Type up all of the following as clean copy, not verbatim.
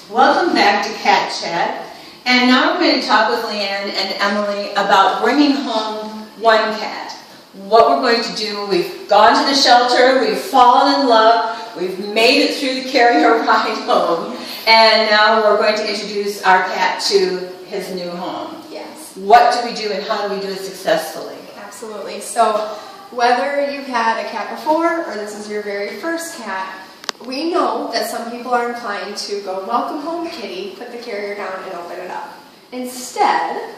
Welcome back to Cat Chat. And now we're going to talk with Leann and Emily about bringing home one cat. What we're going to do, we've gone to the shelter, we've fallen in love, we've made it through the carrier ride home, and now we're going to introduce our cat to his new home. Yes. What do we do and how do we do it successfully? Absolutely. So whether you've had a cat before or this is your very first cat, we know that some people are inclined to go, welcome home kitty, put the carrier down and open it up. Instead,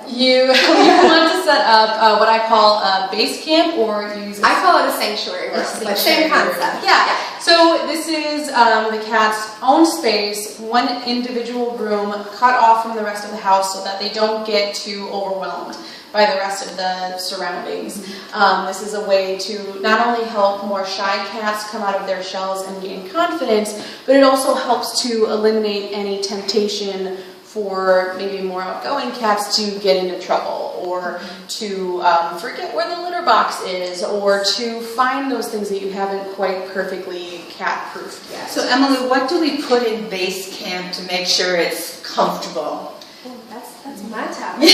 you want to set up what I call a base camp, or use I call it a sanctuary room, but same concept. Yeah. So this is the cat's own space, one individual room cut off from the rest of the house so that they don't get too overwhelmed by the rest of the surroundings. This is a way to not only help more shy cats come out of their shells and gain confidence, but it also helps to eliminate any temptation for maybe more outgoing cats to get into trouble, or to forget where the litter box is, or to find those things that you haven't quite perfectly cat-proofed yet. So Emily, what do we put in base camp to make sure it's comfortable? Oh, that's my topic.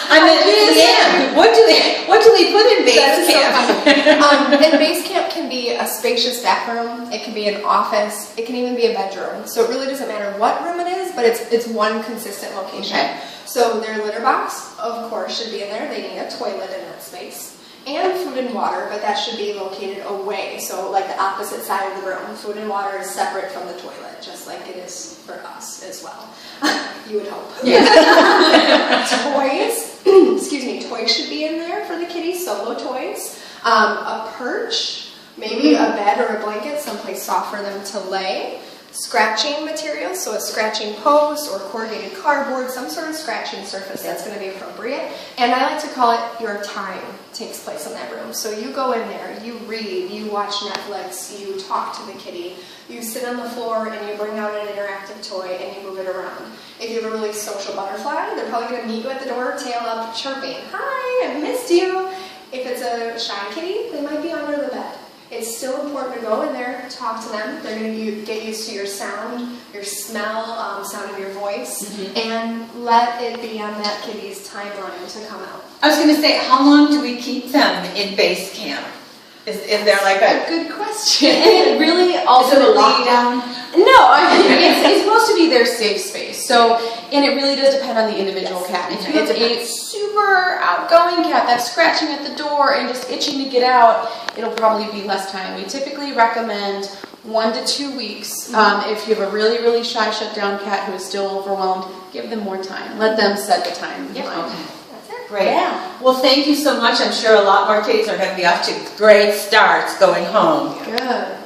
I mean, Leann, what do we put in base camp? And base camp can be a spacious back room, it can be an office, it can even be a bedroom. So it really doesn't matter what room it is, but it's one consistent location. Okay. So their litter box, of course, should be in there. They need a toilet in that space. And food and water, but that should be located away. So like the opposite side of the room. Food and water is separate from the toilet, just like it is for us as well. You would hope. Yeah. Toys, excuse me, toys should be in there for the kitty, solo toys. A perch, maybe a bed or a blanket, someplace soft for them to lay. Scratching materials, so a scratching post or corrugated cardboard, some sort of scratching surface that's going to be appropriate. And I like to call it your time takes place in that room. So you go in there, you read, you watch Netflix, you talk to the kitty, you sit on the floor and you bring out an interactive toy and you move it around. If you have a really social butterfly, they're probably going to meet you at the door, tail up, chirping, "Hi, I missed you." If it's a shy kitty, they might be under the bed. It's still important to go in there, talk to them. They're going to get used to your sound, your smell, sound of your voice, and let it be on that kitty's timeline to come out. I was going to say, how long do we keep them in base camp? Is there like a good question? And it really also is it a lockdown? No, I mean, it's supposed to be their safe space. So, and it really does depend on the individual cat. If it's a super outgoing cat that's scratching at the door and just itching to get out, it'll probably be less time. We typically recommend 1 to 2 weeks. If you have a really, really shy, shut down cat who is still overwhelmed, give them more time. Let them set the time. Yep. Okay. That's it. Great. Yeah. Well, thank you so much. I'm sure a lot more kitties are going to be off to great starts going home. Good.